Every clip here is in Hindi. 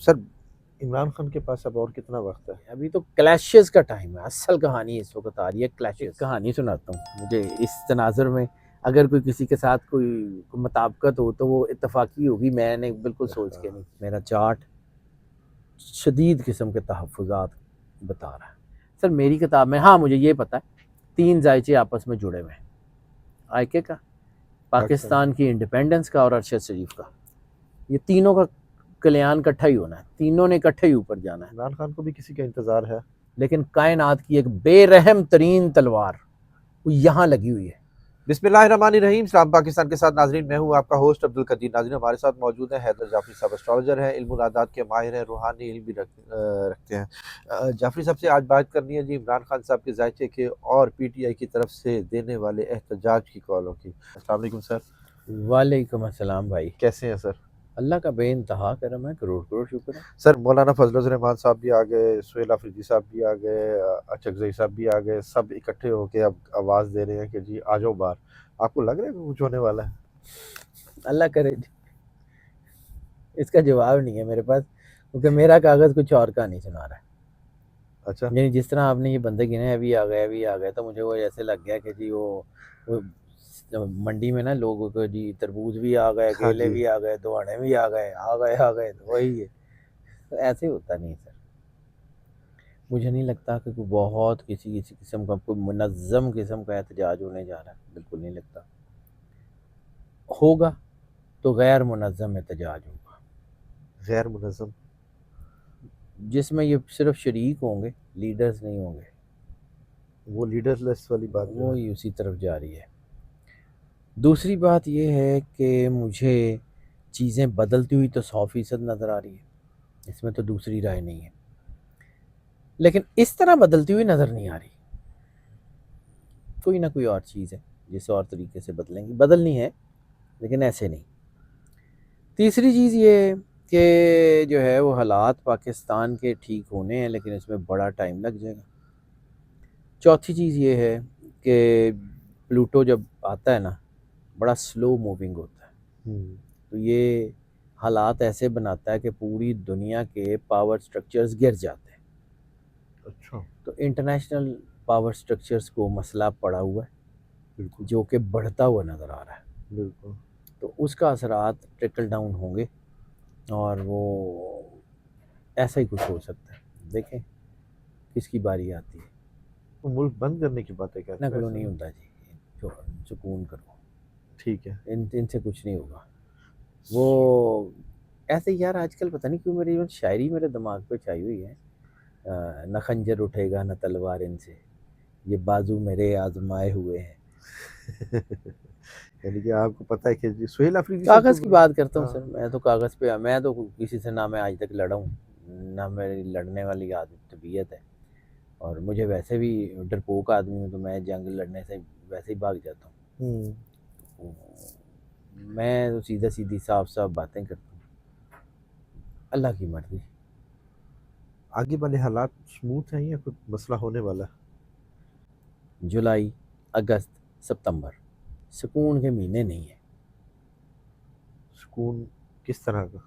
सर, इमरान खान के पास अब और कितना वक्त है? अभी तो क्लैशेस का टाइम है। असल कहानी इस वक्त आ रही है क्लैशेस। कहानी सुनाता हूँ। मुझे इस तनाजुर में अगर कोई किसी के साथ कोई मुताबिकत हो तो वो इत्तफाकी होगी, मैंने बिल्कुल सोच के नहीं। मेरा चार्ट शदीद किस्म के तहफ़्फ़ुज़ात बता रहा है। सर मेरी किताब में, हाँ मुझे ये पता है, 3 जायचे आपस में जुड़े हुए हैं। आयके का, पाकिस्तान की इंडिपेंडेंस का और अरशद शरीफ का। ये तीनों का कल्याण इकट्ठा ही होना है, तीनों ने इकट्ठे ही ऊपर जाना है। इमरान खान को भी किसी का इंतजार है। लेकिन कायनात की एक बेरहम तरीन तलवार वो यहाँ लगी हुई है। बिस्मिल्लाहिर्रहमानिर्रहीम। सलाम पाकिस्तान के साथ नाजरीन, मैं हूँ आपका होस्ट अब्दुल कदीर। नाजरीन, हमारे साथ मौजूद है हैदर जाफरी साहब। एस्ट्रोलॉजर हैं, इल्मुल आदात के माहिर हैं, रूहानी इल्म भी रखते हैं। जाफरी साहब से आज बात करनी है जी इमरान खान साहब के जायचे के और पीटीआई की तरफ से देने वाले एहतजाज की कॉलों की। अस्सलाम वालेकुम सर। वालेकुम अस्सलाम भाई। कैसे हैं सर? अल्लाह का बेइंतहा करम है, करोड़ करोड़ शुक्र है। सर, मौलाना फजल रहमान साहब भी आ गए, सुहेल अफरीदी साहब भी आ गए, अचकजई साहब भी आ गए। सब इकट्ठे होके अब आवाज़ दे रहे हैं कि जी आ जाओ बाहर। आपको लग रहा है कि कुछ होने वाला है? अल्लाह करे। इसका जवाब नहीं है मेरे पास, क्योंकि मेरा कागज़ कुछ और कहानी सुना रहा है। अच्छा। यानी जिस तरह आपने ये बंदे गिने, अभी आ गए अभी आ गए, तो मुझे वो ऐसे लग गया कि जी वो मंडी में ना लोगों को जी तरबूज भी आ गए, हाँ केले जी। भी आ गए, दुआने भी आ गए, तो वही है। तो ऐसे होता नहीं सर। मुझे नहीं लगता कि कोई बहुत किसी किसी किस्म का कोई मुनज़्ज़म किस्म का एहतजाज होने जा रहा है, बिल्कुल नहीं लगता। होगा तो गैर मुनज़्ज़म एहतजाज होगा, गैर मुनज़्ज़म। जिसमें ये सिर्फ शरीक होंगे, लीडर्स नहीं होंगे। वो लीडरलेस वाली बात जो वो है। ही उसी तरफ जा रही है। दूसरी बात ये है कि मुझे चीज़ें बदलती हुई तो 100% नज़र आ रही है, इसमें तो दूसरी राय नहीं है। लेकिन इस तरह बदलती हुई नज़र नहीं आ रही। कोई ना कोई और चीज़ है जिस और तरीके से बदलेंगी, बदलनी है लेकिन ऐसे नहीं। तीसरी चीज़ ये कि जो है वो हालात पाकिस्तान के ठीक होने हैं, लेकिन इसमें बड़ा टाइम लग जाएगा। चौथी चीज़ ये है कि प्लूटो जब आता है ना, बड़ा स्लो मूविंग होता है। तो ये हालात ऐसे बनाता है कि पूरी दुनिया के पावर स्ट्रक्चर्स गिर जाते हैं। अच्छा। तो इंटरनेशनल पावर स्ट्रक्चर्स को मसला पड़ा हुआ है, बिल्कुल। जो कि बढ़ता हुआ नज़र आ रहा है। बिल्कुल। तो उसका असरात ट्रिकल डाउन होंगे और वो ऐसा ही कुछ हो सकता है। देखें किसकी बारी आती है। वो मुल्क बंद करने की बातें इतना कहते हैं करो वैसे नहीं ना। होता जी, जो सुकून करो, ठीक है। इनसे कुछ नहीं होगा। वो ऐसे यार, आजकल पता नहीं क्यों मेरी शायरी मेरे दिमाग पे छाई हुई है। न खंजर उठेगा न तलवार इनसे, ये बाजू मेरे आजमाए हुए हैं। यानी कि आपको पता है कि जी सुहेल अफरीदी साहब तो कागज़ की बात करता हूँ सर, हाँ। मैं तो कागज़ पे, मैं तो किसी से ना मैं आज तक लड़ा हूँ, ना मेरी लड़ने वाली आदत तबीयत है। और मुझे वैसे भी डरपोक आदमी हूँ, तो मैं जंग लड़ने से वैसे ही भाग जाता हम्म। हूँ। मैं तो सीधा सीधी साफ साफ बातें करता हूँ। अल्लाह की मर्ज़ी। आगे वाले हालात स्मूथ हैं या कुछ मसला होने वाला है? जुलाई, अगस्त, सितंबर सुकून के महीने नहीं है। सुकून किस तरह का?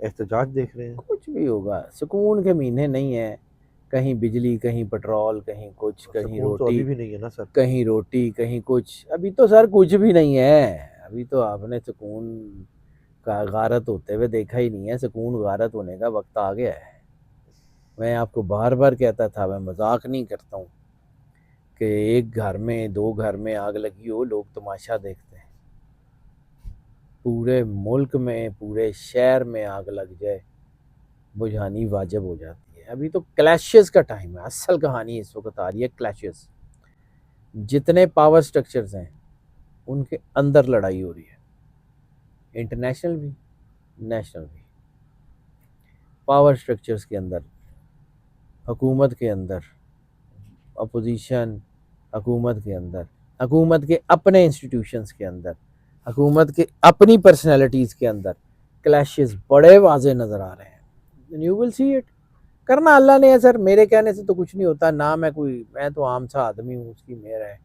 एहतजाज देख रहे हैं? कुछ भी होगा, सुकून के महीने नहीं है। कहीं बिजली, कहीं पेट्रोल, कहीं कुछ, कहीं सुकून तो रोटी, अभी भी नहीं है ना सर। कहीं रोटी, कहीं कुछ। अभी तो सर कुछ भी नहीं है। अभी तो आपने सुकून का गारत होते हुए देखा ही नहीं है। सुकून गारत होने का वक्त आ गया है। मैं आपको बार बार कहता था, मैं मजाक नहीं करता हूँ, कि एक घर में, दो घर में आग लगी हो, लोग तमाशा देखते हैं। पूरे मुल्क में, पूरे शहर में आग लग जाए, बुझानी वाजिब हो जाती है। अभी तो क्लैशेस का टाइम है। असल कहानी इस वक्त आ रही है क्लैशेस। जितने पावर स्ट्रक्चर्स हैं उनके अंदर लड़ाई हो रही है, इंटरनेशनल भी, नेशनल भी। पावर स्ट्रक्चर्स के अंदर, हुकूमत के अंदर, अपोजिशन, हुकूमत के अंदर, हुकूमत के अपने इंस्टीट्यूशंस के अंदर, हुकूमत के अपनी पर्सनैलिटीज़ के अंदर क्लैशेस बड़े वाजे नज़र आ रहे हैं। You will see it. करना अल्लाह ने है सर, मेरे कहने से तो कुछ नहीं होता ना। मैं तो आम सा आदमी हूँ, उसकी मेहर है।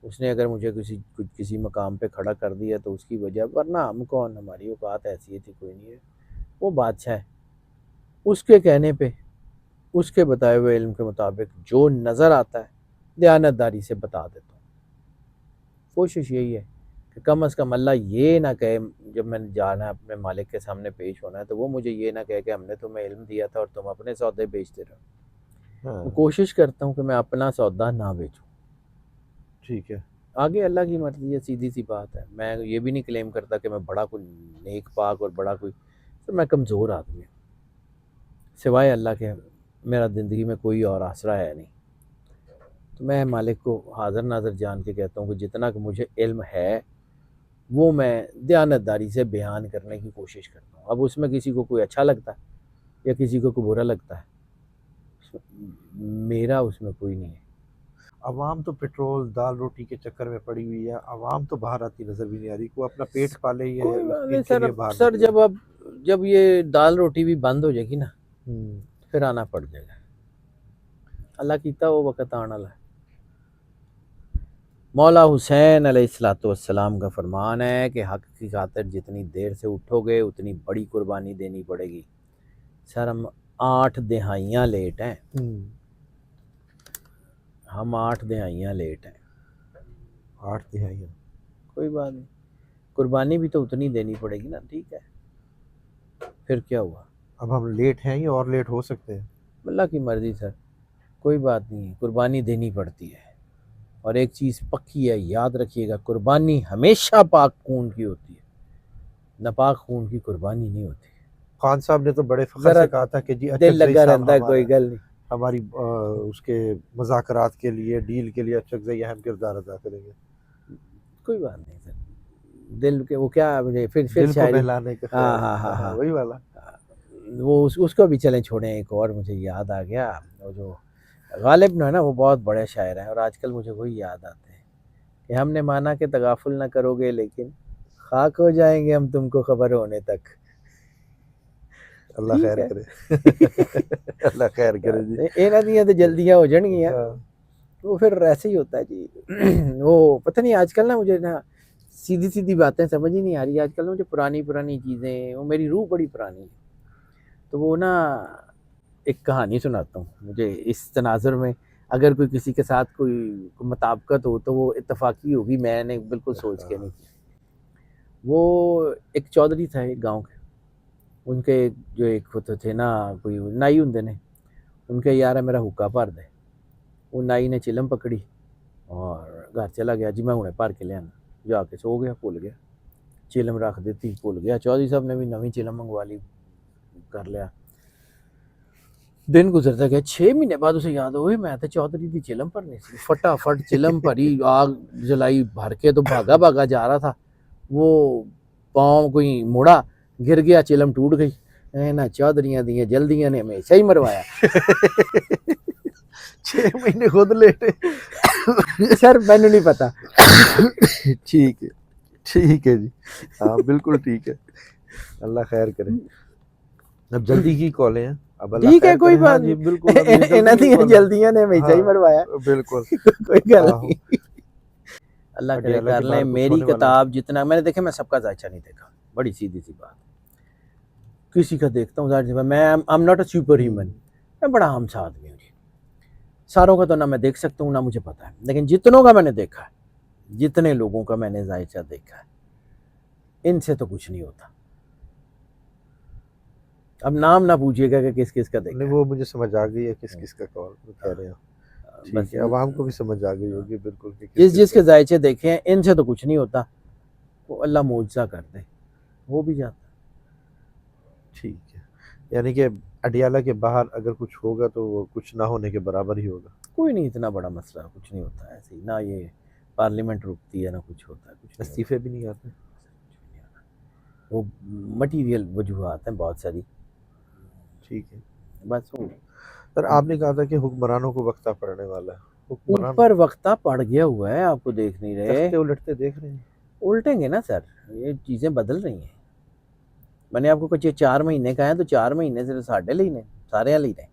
उसने अगर मुझे किसी मकाम पे खड़ा कर दिया तो उसकी वजह, वरना हम कौन, हमारी औकात हैसियत ही कोई नहीं है। वो बादशाह है, उसके कहने पे, उसके बताए हुए इल्म के मुताबिक जो नज़र आता है दयानतदारी से बता देता हूँ। कोशिश यही है कि कम अज़ कम अल्लाह ये ना कहे, जब मैंने जाना है अपने मालिक के सामने पेश होना है, तो वो मुझे ये ना कहे कि हमने तुम्हें इल्म दिया था और तुम अपने सौदे बेचते रहो। मैं हाँ कोशिश करता हूँ कि मैं अपना सौदा ना बेचूँ। ठीक है। आगे अल्लाह की मर्ज़ी है, सीधी सी बात है। मैं ये भी नहीं क्लेम करता कि मैं बड़ा कोई नेक पाक और बड़ा कोई, तो मैं कमज़ोर आदमी हूँ। सिवाय अल्लाह के मेरा ज़िंदगी में कोई और आसरा है नहीं। तो मैं मालिक को हाज़िर नाज़िर जान के कहता हूँ कि जितना कि मुझे इल्म है वो मैं दयानतदारी से बयान करने की कोशिश करता हूँ। अब उसमें किसी को कोई अच्छा लगता है या किसी को कोई बुरा लगता है, मेरा उसमें कोई नहीं है। अवाम तो पेट्रोल दाल रोटी के चक्कर में पड़ी हुई है, अवाम तो बाहर आती नजर भी नहीं आ रही, को अपना पेट पाले ये कोई बात नहीं इनके सर, लिए अब बाहर सर निकले। जब ये दाल रोटी भी बंद हो जाएगी ना, हम्म, फिर आना पड़ जाएगा। अल्लाह कीता वो वक़्त आने वाला है। मौला हुसैन अलैहिस्सलाम का फरमान है कि हक़ की खातिर जितनी देर से उठोगे उतनी बड़ी कुर्बानी देनी पड़ेगी। सर हम 8 दिहाइयाँ लेट हैं, हम 8 दिहाइयाँ लेट हैं। 8 तिहाई। कोई बात नहीं, कुर्बानी भी तो उतनी देनी पड़ेगी ना, ठीक है। फिर क्या हुआ, अब हम लेट हैं या और लेट हो सकते हैं। अल्लाह की मर्ज़ी सर, कोई बात नहीं है, कुर्बानी देनी पड़ती है। और एक चीज़ पक्की है, याद रखिएगा, कुर्बानी हमेशा पाक खून की होती है, नापाक खून की कुर्बानी नहीं होती। खान साहब ने तो बड़े फ़ख्र ज़रा से कहा था कि जी दिल अचकज़ई लगा साहब रहता है, कोई हमारा गल नहीं। हमारी उसके मुज़ाकरात के लिए डील के लिए अचकज़ई अहम किरदार अदा करेंगे। कोई बात नहीं सर, दिल के वो क्या, मुझे फिर दिल को शायरी। बहलाने का हाँ ख्याल। हाँ हाँ हाँ हाँ हाँ, वही वाला। वो उसको भी चलें छोड़ें। एक और मुझे याद आ गया, वो जो गालिब ना है ना, वो बहुत बड़े शायर हैं और आजकल मुझे वही याद आते हैं कि हमने माना कि तगाफुल ना करोगे लेकिन खाक हो जाएंगे हम तुमको खबर होने तक। अल्लाह ठीक खैर है। करे। अल्लाह खैर करे जी। इन्हां दियां तो जल्दियां हो जाएंगियां। हाँ वो फिर ऐसे ही होता है जी। वो पता नहीं आजकल ना, मुझे ना सीधी सीधी बातें समझ ही नहीं आ रही आजकल ना, मुझे पुरानी पुरानी चीज़ें, वो मेरी रूह बड़ी पुरानी है। तो वो ना, एक कहानी सुनाता हूँ। मुझे इस तनाजुर में अगर कोई किसी के साथ कोई मुताबिकत हो तो वो इत्तफाकी होगी, मैंने बिल्कुल सोच के नहीं हाँ की। वो एक चौधरी था एक गांव के, उनके जो एक होते थे ना, कोई नाई होंगे ने, उनके यार है मेरा हुक्का भर दे। वो नाई ने चिलम पकड़ी और घर चला गया जी, मैं हुणे भर के लिया। जाके सो गया, भुल गया, चिलम रख दी, भुल गया। चौधरी साहब ने भी नवी चिलम मंगवा ली, कर लिया। दिन गुजरता गया, 6 महीने बाद उसे याद हो, मैं तो चौधरी की चिलम भरनी सी। फटाफट चिलम भरी, आग जलाई, भर के तो भागा भागा जा रहा था। वो पाँव कोई मुड़ा, गिर गया, चिलम टूट गई। ना चौधरियां दियां जल्दियां ने हमेशा ही मरवाया। 6 महीने खुद लेटे। सर मैनू नहीं पता। ठीक है, ठीक है जी। हाँ बिल्कुल ठीक है। अल्लाह खैर करे। अब जल्दी की कॉलें हैं, अब अल्लाह ठीक है, खैर कोई करे। हाँ बात जी नहीं। बिल्कुल, अब ये इन्हां जल्दी की दियां कॉल है। जल्दियां ने हमेशा ही मरवाया। हाँ बिल्कुल। कोई गल आहो नहीं। अल्लाह करे अडियाला कर के लें। बाहर कुछ मेरी होने वाला है। किताब जितना मैंने देखा, मैं सबका जायचा नहीं देखा, बड़ी सीधी सी बात। किसी का देखता हूँ, जाहिर सी बात, मैं I am not a super human, मैं बड़ा आम सा आदमी हूँ जी। सारों का तो ना मैं देख सकता हूँ ना मुझे पता है, लेकिन जितनों का मैंने देखा है, जितने लोगों का मैंने जायचा देखा है, इनसे तो कुछ नहीं होता। अब नाम ना पूछिएगा कि किस किस का नहीं देखा है। वो मुझे समझ आ गई है किस किस का कॉल कह रहे हो। बस ठीक है, अवाम को भी समझ आ गई होगी बिल्कुल कि किस जिस किस जिस का। के जायचे देखे हैं, इनसे तो कुछ नहीं होता। वो अल्लाह मुआवजा कर दे, वो भी जाता। ठीक है, यानी कि अडियाला के बाहर अगर कुछ होगा तो वो कुछ ना होने के बराबर ही होगा। कोई नहीं, इतना बड़ा मसला कुछ नहीं होता है ऐसे ही ना। ये पार्लियामेंट रुकती है ना कुछ होता है, कुछ नहीं होता। इस्तीफे भी नहीं आते। वो मटीरियल वजूहत हैं बहुत सारी, ठीक है बस वो सर, आपने कहा था कि हुक्मरानों को वक्ता पड़ने वाला है। हुक्मरान ऊपर वक्ता पड़ गया हुआ है, आपको देख नहीं रहे। तख्ते उलटते देख रहे हैं। उल्टेंगे ना सर, ये चीज़ें बदल रही हैं। मैंने आपको कुछ ये 4 महीने का है, तो 4 महीने सिर्फ साढ़े लिए ने, सारे लिए ने।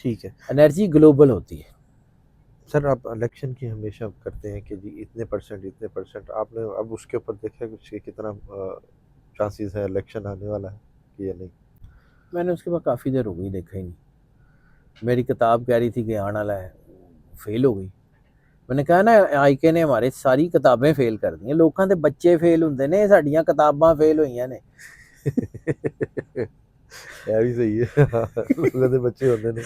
ठीक है एनर्जी ग्लोबल होती है। सर, आप इलेक्शन की हमेशा करते हैं कि जी इतने परसेंट आपने अब उसके ऊपर देखा कि कितना चांसेस है इलेक्शन आने वाला है कि या नहीं। मैंने उसके बाद काफ़ी देर हो गई देखा ही नहीं। मेरी किताब कह रही थी कि आने वाला है, फेल हो गई। मैंने कहा ना आईके ने हमारे सारी किताबें फेल कर दी, लोगों के बच्चे फेल होंगे ने, साड़ियाँ किताबां फेल हुई ने। ਇਹ ਵੀ ਸਹੀ ਹੈ ਲੋਕਾਂ ਦੇ ਬੱਚੇ ਹੁੰਦੇ ਨੇ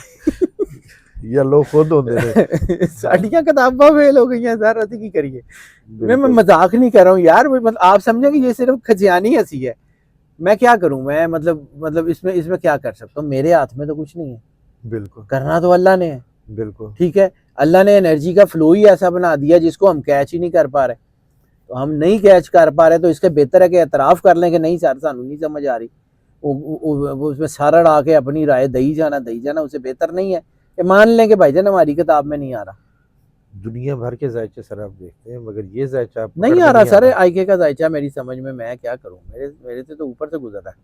ਜਾਂ ਲੋਕ ਖੁਦ ਹੁੰਦੇ ਨੇ साड़ियाँ किताबां फेल हो गई हैं सर, असी की करिए। मैं बिल्कुल मजाक नहीं कर रहा हूँ यार, मतलब आप समझेंगे ये सिर्फ खजियानी हंसी है। मैं क्या करूं, मैं मतलब इसमें इसमें क्या कर सकता हूँ, मेरे हाथ में तो कुछ नहीं है, बिल्कुल करना तो अल्लाह ने है। बिल्कुल ठीक है, अल्लाह ने एनर्जी का फ्लो ही ऐसा बना दिया जिसको हम कैच ही नहीं कर पा रहे। तो हम नहीं कैच कर पा रहे तो इसके बेहतर है कि एतराफ़ कर लें कि नहीं सर सानू नहीं समझ आ रही, वो उसमें सारा अड़ा के अपनी राय दई जाना उससे बेहतर नहीं है कि मान लें कि भाईजान हमारी किताब में नहीं आ रहा। दुनिया भर के जायचे सर आप देखते हैं मगर ये जायचा आप नहीं आ रहा सर, आईके का जायचा मेरी समझ में, मैं क्या करूं, मेरे से तो ऊपर से गुजर रहा है।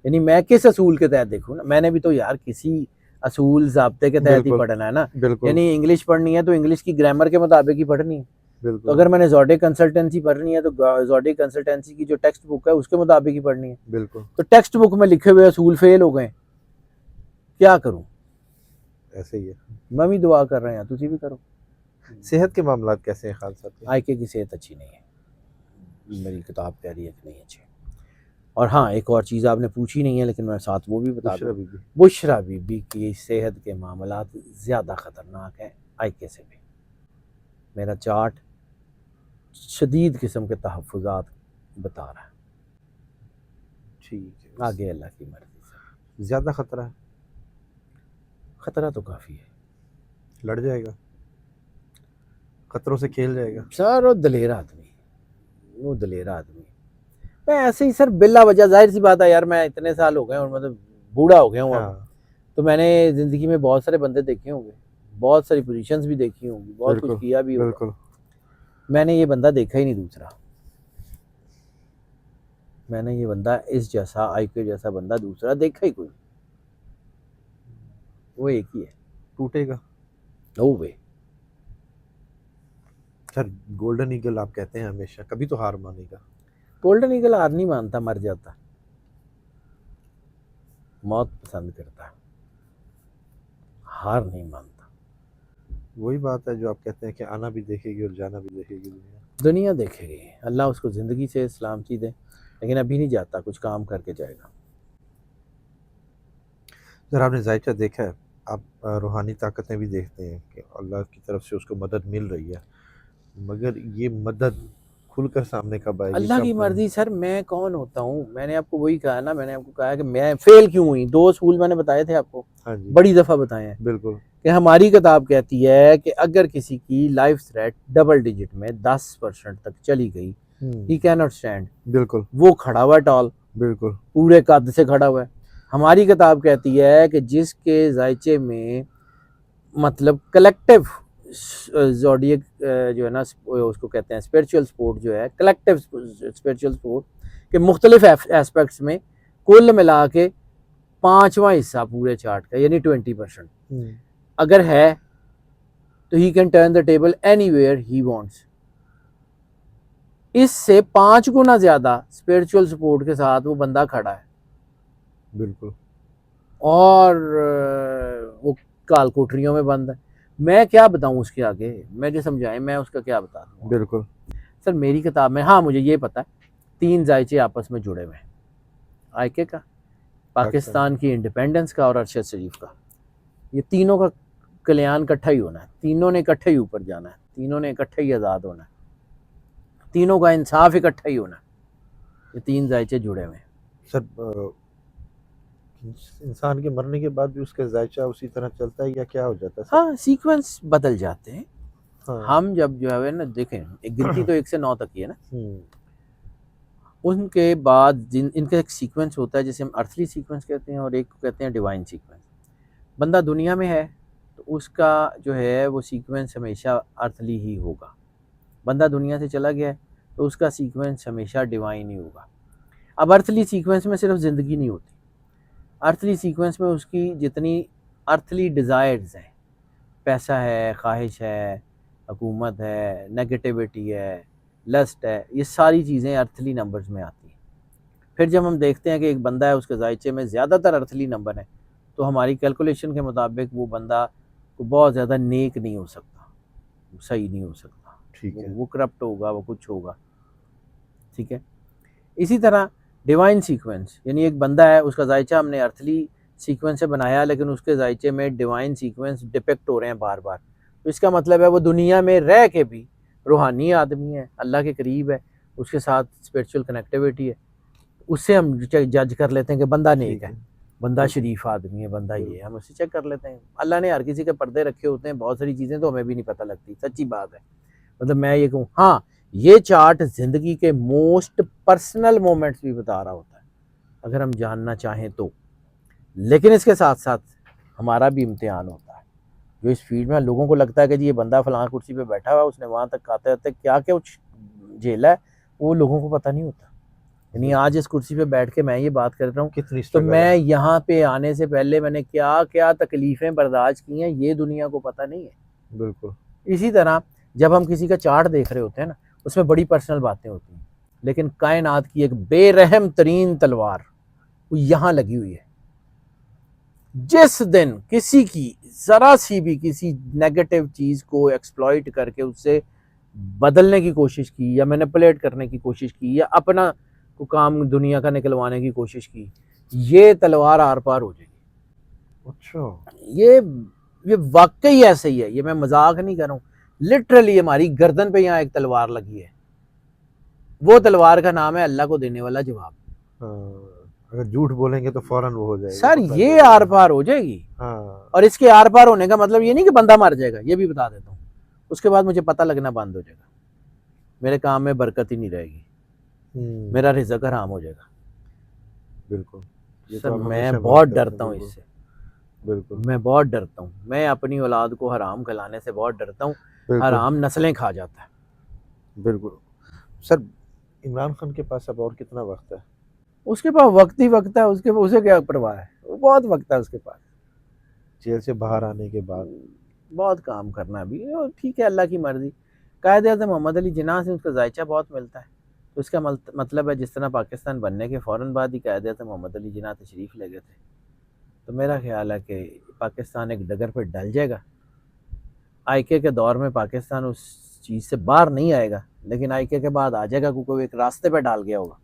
यानी मैं किस असूल के तहत देखूं ना, मैंने भी तो यार किसी असूल ज़ाब्ते के तहत ही पढ़ना है ना। यानी इंग्लिश पढ़नी है तो इंग्लिश की ग्रामर के मुताबिक ही पढ़नी है। तो अगर मैंने ज़ोडे कंसल्टेंसी पढ़नी है तो ज़ोडे कंसल्टेंसी की जो टेक्स्ट बुक है उसके मुताबिक ही पढ़नी है। बिल्कुल। तो टेक्स्ट बुक में लिखे हुए असूल फेल हो गए, क्या करूं? ऐसे ही है। मैं भी दुआ कर रहे हैं, तुझे भी करो। सेहत के मामलात कैसे हैं खान साहब के? आईके की सेहत अच्छी नहीं है, मेरी किताब कह रही है कि नहीं अच्छी। और हाँ, एक और चीज़ आपने पूछी नहीं है लेकिन मैं साथ वो भी बता दूं, बुशरा बीबी की सेहत के मामलात ज़्यादा ख़तरनाक हैं आईके से भी। मेरा चार्ट शदीद किस्म के तहफ़्फ़ुज़ात बता रहा है। ठीक है, आगे अल्लाह की मर्ज़ी से। ज़्यादा ख़तरा है? ख़तरा तो काफ़ी है। लड़ जाएगा, खतरों से खेल जाएगा सर, वो दलेर आदमी, वो दलेर आदमी। मैं ऐसे ही सर बिला वजह, जाहिर सी बात है यार, मैं इतने साल हो गए और मतलब बूढ़ा हो गया हूँ अब। तो मैंने ज़िंदगी में बहुत सारे बंदे देखे होंगे, बहुत सारी पोजीशंस भी देखी होंगी, बहुत कुछ किया भी होगा। मैंने ये बंदा देखा ही नहीं दूसरा, मैंने ये बंदा इस जैसा आईके जैसा बंदा दूसरा देखा ही कोई, वो एक ही है। टूटेगा नो वे सर। गोल्डन ईगल आप कहते हैं हमेशा, कभी तो हार मानेगा। गोल्डन ईगल हार नहीं मानता, मर जाता, मौत पसंद करता है, हार नहीं मानता। वही बात है जो आप कहते हैं कि आना भी देखेगी और जाना भी देखेगी दुनिया देखेगी। अल्लाह उसको ज़िंदगी से सलामती दे, लेकिन अभी नहीं जाता, कुछ काम करके जाएगा। सर आपने जायचा देखा है, आप रूहानी ताकतें भी देखते हैं कि अल्लाह की तरफ से उसको मदद मिल रही है, मगर ये मदद खुलकर सामने कब आएगी? अल्लाह की मर्जी सर। मैं कौन होता हूँ? मैंने आपको वही कहा ना, मैंने आपको कहा कि मैं फेल क्यों हुई। 2 असूल मैंने बताए थे आपको, हाँ जी, बड़ी दफ़ा बताए हैं। बिल्कुल। कि हमारी किताब कहती है कि अगर किसी की लाइफ थ्रेट डबल डिजिट में 10% तक चली गई, ही कैन नॉट स्टैंड, बिल्कुल, वो खड़ा हुआ है टॉल, बिल्कुल पूरे कद से खड़ा हुआ है। हमारी किताब कहती है कि जिसके जायचे में मतलब कलेक्टिव ज़ोडिएक जो है ना, उसको कहते हैं स्पिरिचुअल सपोर्ट, जो है कलेक्टिव स्पिरिचुअल सपोर्ट के मुख्तलिफ एस्पेक्ट्स में कुल मिला के 5वां हिस्सा पूरे चार्ट का, यानी 20% अगर है तो he can turn the table anywhere he wants. इससे 5 गुना ज़्यादा स्पिरिचुअल सपोर्ट के साथ वो बंदा खड़ा है, बिल्कुल। और वो काल कोठरियों में बंद है। मैं क्या बताऊं उसके आगे, मुझे समझाएं, मैं उसका क्या बता दूं? बिल्कुल सर, मेरी किताब में हाँ मुझे ये पता है 3 जायचे आपस में जुड़े हुए हैं, आईके का, पाकिस्तान की इंडिपेंडेंस का और अरशद शरीफ का। ये तीनों का कल्याण इकट्ठा ही होना है, तीनों ने इकट्ठे ही ऊपर जाना है, तीनों ने इकट्ठे ही आज़ाद होना है, तीनों का इंसाफ इकट्ठा ही होना है। ये 3 जायचे जुड़े हुए हैं सर। इंसान के मरने के बाद भी उसका जायचा उसी तरह चलता है या क्या हो जाता है? हाँ, सीक्वेंस बदल जाते हैं। हाँ। हम जब जो है ना देखें, एक गिनती तो 1 से 9 तक की है ना, उनके बाद जिन इनका एक सीक्वेंस होता है जिसे हम अर्थली सीक्वेंस कहते हैं और एक को कहते हैं डिवाइन सीक्वेंस। बंदा दुनिया में है तो उसका जो है वो सीक्वेंस हमेशा अर्थली ही होगा, बंदा दुनिया से चला गया है तो उसका सीक्वेंस हमेशा डिवाइन ही होगा। अब अर्थली सीक्वेंस में सिर्फ ज़िंदगी नहीं होती, अर्थली सीक्वेंस में उसकी जितनी अर्थली डिज़ायर्स हैं, पैसा है, ख्वाहिश है, हुकूमत है, नेगेटिविटी है, लस्ट है, ये सारी चीज़ें अर्थली नंबर्स में आती हैं। फिर जब हम देखते हैं कि एक बंदा है उसके जायचे में ज़्यादातर अर्थली नंबर है, तो हमारी कैलकुलेशन के मुताबिक वो बंदा को बहुत ज़्यादा नेक नहीं हो सकता, सही नहीं हो सकता, ठीक है। वो करप्ट होगा, वो कुछ होगा। ठीक है। इसी तरह डिवाइन सीक्वेंस, यानी एक बंदा है उसका जायचा हमने अर्थली सीक्वेंस से बनाया, लेकिन उसके जायचे में डिवाइन सीक्वेंस डिपेक्ट हो रहे हैं बार बार, तो इसका मतलब है वो दुनिया में रह के भी रूहानी आदमी है, अल्लाह के करीब है, उसके साथ स्पिरिचुअल कनेक्टिविटी है, उससे हम जज कर लेते हैं कि बंदा नेक ठीक है, है। बंदा बिल्कुल। शरीफ आदमी है, बंदा ये है, बिल्कुल। हम उससे चेक कर लेते हैं। अल्लाह ने हर किसी के पर्दे रखे होते हैं, बहुत सारी चीज़ें तो हमें भी नहीं पता लगती, सच्ची बात है। मतलब मैं ये कहूँ, हाँ, ये चार्ट ज़िंदगी के मोस्ट पर्सनल मोमेंट्स भी बता रहा होता है अगर हम जानना चाहें तो, लेकिन इसके साथ साथ हमारा भी इम्तिहान होता है। जो इस फील्ड में लोगों को लगता है कि जी ये बंदा फलां कुर्सी पे बैठा हुआ है, उसने वहाँ तक आते आते क्या क्या झेला है, वो लोगों को पता नहीं होता। यानी आज इस कुर्सी पे बैठ के मैं ये बात कर रहा हूँ, कितनी तो स्ट्रगल मैं है। यहाँ पे आने से पहले मैंने क्या क्या तकलीफ़ें बर्दाश्त की हैं, ये दुनिया को पता नहीं है। बिल्कुल। इसी तरह जब हम किसी का चार्ट देख रहे होते हैं ना, उसमें बड़ी पर्सनल बातें होती हैं, लेकिन कायनात की एक बेरहम तरीन तलवार वो यहाँ लगी हुई है। जिस दिन किसी की ज़रा सी भी किसी नेगेटिव चीज़ को एक्सप्लॉइट करके उससे बदलने की कोशिश की या मैनिपुलेट करने की कोशिश की या अपना को काम दुनिया का निकलवाने की कोशिश की, ये तलवार आर पार हो जाएगी। अच्छा। ये ये वाकई ऐसे ही है, ये मैं मजाक नहीं कर रहा हूँ, लिटरली हमारी गर्दन पे यहाँ एक तलवार लगी है, वो तलवार का नाम है अल्लाह को देने वाला जवाब। हाँ, अगर झूठ बोलेंगे तो फौरन वो हो जाएगा, सर पकड़ा ये जाएगा। आर पार हो जाएगी, हाँ। और इसके आर पार होने का मतलब ये नहीं कि बंदा मर जाएगा, ये भी बता देता हूँ, उसके बाद मुझे पता लगना बंद हो जाएगा, मेरे काम में बरकत ही नहीं रहेगी, मेरा रिज़्क हराम हो जाएगा। बिल्कुल। ये सर तो आप मैं हमेशा बात बहुत करते हैं। डरता हूँ बिल्कुल। इससे, बिल्कुल। मैं बहुत डरता हूँ, मैं अपनी औलाद को हराम खिलाने से बहुत डरता हूँ, बिल्कुल। हराम नस्लें खा जाता है। बिल्कुल। सर, इमरान खान के पास अब और कितना वक्त है? उसके पास वक्त ही वक्त है, उसके उसे क्या परवाह है, वो बहुत वक्त है उसके पास, जेल से बाहर आने के बाद। बहुत काम करना है अभी, और ठीक है अल्लाह की मर्जी। कायदे आज़म मोहम्मद अली जिन्ना से उसका जायचा बहुत मिलता है, तो इसका मतलब है जिस तरह पाकिस्तान बनने के फ़ौरन बाद ही कायदे आज़म मोहम्मद अली जिन्ना तशरीफ़ ले गए थे, तो मेरा ख्याल है कि पाकिस्तान एक डगर पर डल जाएगा। आईके के दौर में पाकिस्तान उस चीज़ से बाहर नहीं आएगा, लेकिन आईके के बाद आ जाएगा क्योंकि वो एक रास्ते पे डाल गया होगा।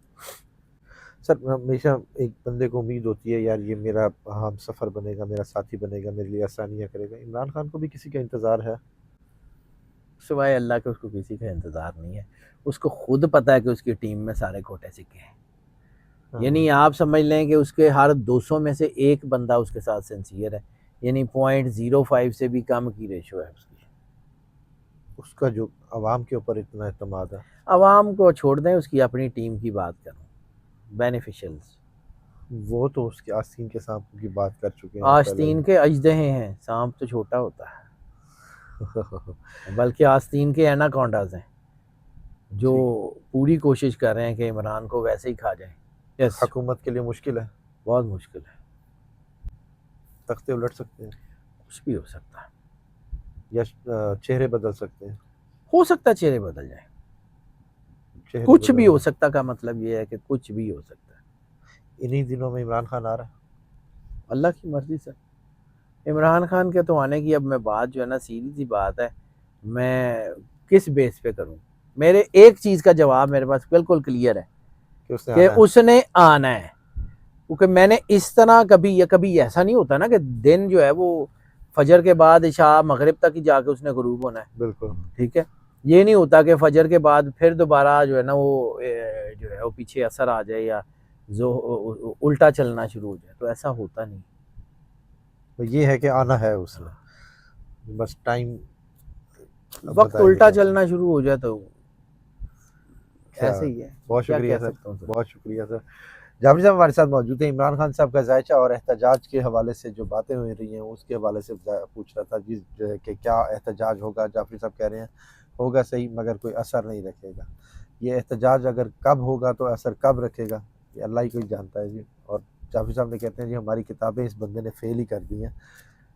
सर, हमेशा एक बंदे को उम्मीद होती है, यार ये मेरा हम सफ़र बनेगा, मेरा साथी बनेगा, मेरे लिए आसानियाँ करेगा। इमरान खान को भी किसी का इंतज़ार है? सिवाय अल्लाह के उसको किसी का इंतज़ार नहीं है, उसको खुद पता है कि उसकी टीम में सारे खोटे सिक्के हैं। यानी हाँ। आप समझ लें कि उसके हर 200 में से एक बंदा उसके साथ सिंसियर है, यानी 0.05 से भी कम की रेशो है उसकी। उसका जो अवाम के ऊपर इतना एतमाद है। आवाम को छोड़ दें, उसकी अपनी टीम की बात करूँ, बेनिफिशियल्स, वो तो उसके आस्तीन के सांपों की बात कर चुके हैं पहले आस्तीन के अजदहे हैं, सांप तो छोटा होता है, ही। बल्कि आस्तीन के एनाकोंडाज हैं जो ठीक। पूरी कोशिश कर रहे हैं कि इमरान को वैसे ही खा जाएं। यस, हुकूमत के लिए मुश्किल है। बहुत मुश्किल है, तख्ते उलट सकते हैं कुछ भी हो सकता है, या चेहरे बदल सकते हैं। हो सकता है चेहरे बदल जाए, चेहरे कुछ भी हो बदलना। सकता का मतलब ये है कि कुछ भी हो सकता है, इन्हीं दिनों में इमरान खान आ रहा है। अल्लाह की मर्जी से। इमरान खान के तो आने की अब मैं बात जो है ना, सीधी सी बात है, मैं किस बेस पे करूं, मेरे एक चीज़ का जवाब मेरे पास बिल्कुल क्लियर है कि उसने कि आना है। उसने आना है, क्योंकि मैंने इस तरह कभी या कभी ऐसा नहीं होता ना कि दिन जो है वो फजर के बाद इशा मगरिब तक ही जाके उसने गुरूब होना है। बिल्कुल। ठीक है, ये नहीं होता कि फजर के बाद फिर दोबारा जो है ना वो जो है वो पीछे असर आ जाए या जो उल्टा चलना शुरू हो जाए, तो ऐसा होता नहीं। तो ये है कि आना है उसने, बस टाइम अब वक्त बताएंगे उल्टा कैसे। चलना शुरू हो जाए तो क्या। ऐसे ही है, बहुत क्या शुक्रिया कह सर। सकता हूँ सर। बहुत शुक्रिया सर। जाफरी साहब हमारे साथ मौजूद हैं। इमरान खान साहब का जायचा और एहतजाज के हवाले से जो बातें हो रही हैं उसके हवाले से पूछ रहा था जी कि क्या एहतजाज होगा। जाफरी साहब कह रहे हैं होगा सही मगर कोई असर नहीं रखेगा। ये एहतजाज अगर कब होगा तो असर कब रखेगा ये अल्लाह ही कोई जानता है जी। और जाफरी साहब ने कहते हैं जी हमारी किताबें इस बंदे ने फेल ही कर दी हैं,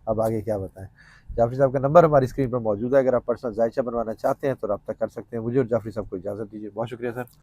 अब आगे क्या बताएं। जाफरी साहब का नंबर हमारी स्क्रीन पर मौजूद है, अगर आप पर्सनल जायचा बनवाना चाहते हैं तो रब्ता कर सकते हैं। मुझे और जाफरी साहब को इजाज़त दीजिए। बहुत शुक्रिया सर।